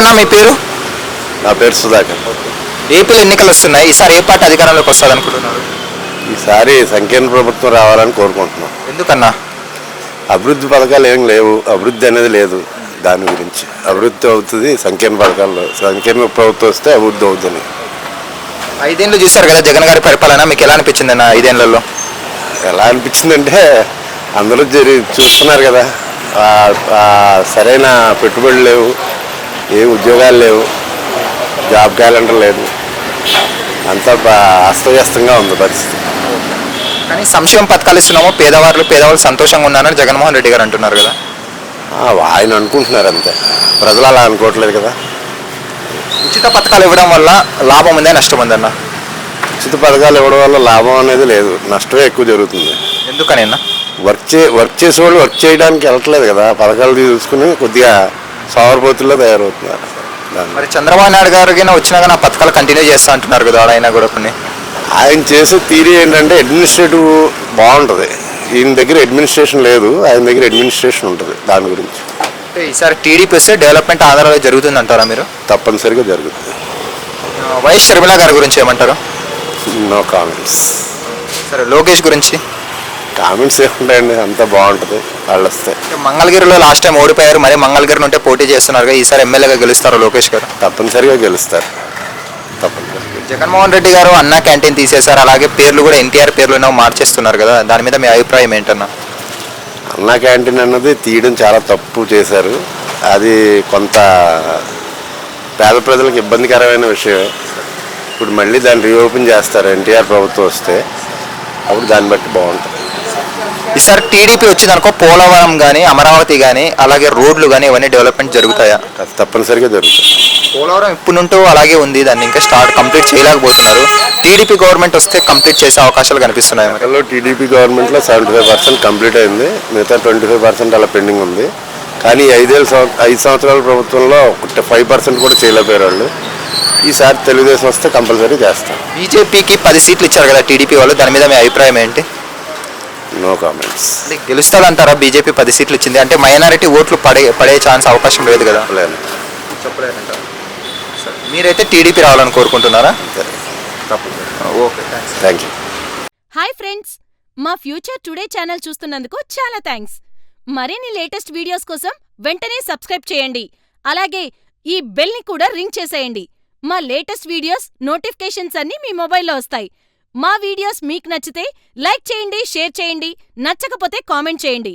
అన్న మీ పేరు? నా పేరు సుధాకర్. ఏపీలో ఎన్నికలు వస్తున్నాయి. ఈసారి ఏ పార్టీ అధికారంలోకి వస్తుంది అనుకుంటున్నారు? ఈసారి సంకీర్ణ ప్రభుత్వం రావాలని కోరుకుంటున్నాం. ఎందుకన్నా? అభివృద్ధి పథకాలు ఏం లేవు, అభివృద్ధి అనేది లేదు. దాని గురించి అభివృద్ధి అవుతుంది సంకీర్ణ పథకాల్లో. సంకీర్ణ ప్రభుత్వం వస్తే అభివృద్ధి అవుతుంది. 5 ఏళ్ళు చూశారు కదా జగన్ గారి పరిపాలన, మీకు ఎలా అనిపించింది అన్న 5 ఏళ్లలో? ఎలా అనిపించిందంటే అందరూ చూస్తున్నారు కదా, సరైన పెట్టుబడులు లేవు, ఏ ఉద్యోగాలు లేవు, జాబ్ క్యాలెండర్ లేదు, అంతా అస్తవ్యస్తంగా ఉంది పరిస్థితి. కానీ సంక్షేమ పథకాలు ఇస్తున్నామో పేదవాళ్ళు సంతోషంగా ఉన్నారని జగన్మోహన్ రెడ్డి గారు అంటున్నారు కదా. ఆయన అనుకుంటున్నారు అంతే, ప్రజలు అలా అనుకోవట్లేదు కదా. ఉచిత పథకాలు ఇవ్వడం వల్ల లాభం ఉందా నష్టం ఉందన్న? ఉచిత పథకాలు ఇవ్వడం వల్ల లాభం అనేది లేదు, నష్టమే ఎక్కువ జరుగుతుంది. ఎందుకని అన్న? వర్క్ చేసేవాళ్ళు వర్క్ చేయడానికి వెళ్ళట్లేదు కదా, పథకాలు తీసుకుని కొద్దిగా సోమరిపోతుల్లో తయారవుతున్నారు. మరి చంద్రబాబు నాయుడు గారికి వచ్చినా కానీ ఆ పథకాలు కంటిన్యూ చేస్తా అంటున్నారు కదా ఆయన కూడా కొన్ని. ఆయన చేసే థియరీ ఏంటంటే అడ్మినిస్ట్రేటివ్ బాగుంటుంది. ఈయన దగ్గర అడ్మినిస్ట్రేషన్ లేదు, ఆయన దగ్గర అడ్మినిస్ట్రేషన్ ఉంటుంది. దాని గురించి ఈసారి టీడీపీ వస్తే డెవలప్మెంట్ ఆంధ్రాలో జరుగుతుంది అంటారా మీరు? తప్పనిసరిగా జరుగుతుంది. వైఎస్ షర్మిల గారి గురించి ఏమంటారు? No comments. సరే, లోకేష్ గురించి? కామెంట్స్ ఏముంటాయండి, అంతా బాగుంటుంది వాళ్ళు వస్తే. మంగళగిరిలో లాస్ట్ టైం ఓడిపోయారు, మరి మంగళగిరి నుంటే పోటీ చేస్తున్నారు కదా, ఈసారి ఎమ్మెల్యేగా గెలుస్తారు లోకేష్ గారు? తప్పనిసరిగా గెలుస్తారు, తప్పనిసరిగా. జగన్మోహన్ రెడ్డి గారు అన్నా క్యాంటీన్ తీసేశారు, అలాగే పేర్లు కూడా ఎన్టీఆర్ పేర్లు మార్చేస్తున్నారు కదా, దాని మీద మీ అభిప్రాయం ఏంటన్నా? అన్నా క్యాంటీన్ అన్నది తీయడం చాలా తప్పు చేశారు. అది కొంత పేద ప్రజలకు ఇబ్బందికరమైన విషయమే. ఇప్పుడు మళ్ళీ దాన్ని రీఓపెన్ చేస్తారు ఎన్టీఆర్ ప్రభుత్వం వస్తే, అప్పుడు దాన్ని బట్టి బాగుంటుంది. ఈసారి టీడీపీ వచ్చిందనుకో పోలవరం కానీ అమరావతి కానీ అలాగే రోడ్లు కానీ ఇవన్నీ డెవలప్మెంట్ జరుగుతాయా? తప్పనిసరిగా జరుగుతుంది. పోలవరం ఇప్పుడు నుండి అలాగే ఉంది, దాన్ని ఇంకా కంప్లీట్ చేయలేకపోతున్నారు. టీడీపీ గవర్నమెంట్ వస్తే కంప్లీట్ చేసే అవకాశాలు కనిపిస్తున్నాయి. అసలు టీడీపీ గవర్నమెంట్లో 75% కంప్లీట్ అయింది, మిగతా 25% అలా పెండింగ్ ఉంది. కానీ 5 సంవత్సరాల ప్రభుత్వంలో 5% కూడా చేయలేకపోయారు వాళ్ళు. ఈసారి తెలుగుదేశం వస్తే కంపల్సరీ చేస్తాం. బీజేపీకి 10 సీట్లు ఇచ్చారు కదా టీడీపీ వాళ్ళు, దాని మీద మీ అభిప్రాయం ఏంటి? No comments. గెలుస్తుందంటారా? బీజేపీ 10 సీట్లు ఇచ్చింది అంటే మైనారిటీ ఓట్లు పడే ఛాన్స్ అవకాశం లేదు కదా? లేదు. మీరైతే టీడీపీ రావాలని కోరుకుంటున్నారా? Okay, thank you. Hi friends, మా ఫ్యూచర్ టుడే ఛానల్ చూస్తున్నందుకు చాలా థ్యాంక్స్. మరిన్ని లేటెస్ట్ వీడియోస్ కోసం వెంటనే సబ్స్క్రైబ్ చేయండి. అలాగే ఈ బెల్ ని కూడా రింగ్ చేసేయండి. మా లేటెస్ట్ వీడియోస్ నోటిఫికేషన్స్ అన్నీ మీ మొబైల్లో వస్తాయి. మా వీడియోస్ మీకు నచ్చితే లైక్ చేయండి, షేర్ చేయండి, నచ్చకపోతే కామెంట్ చేయండి.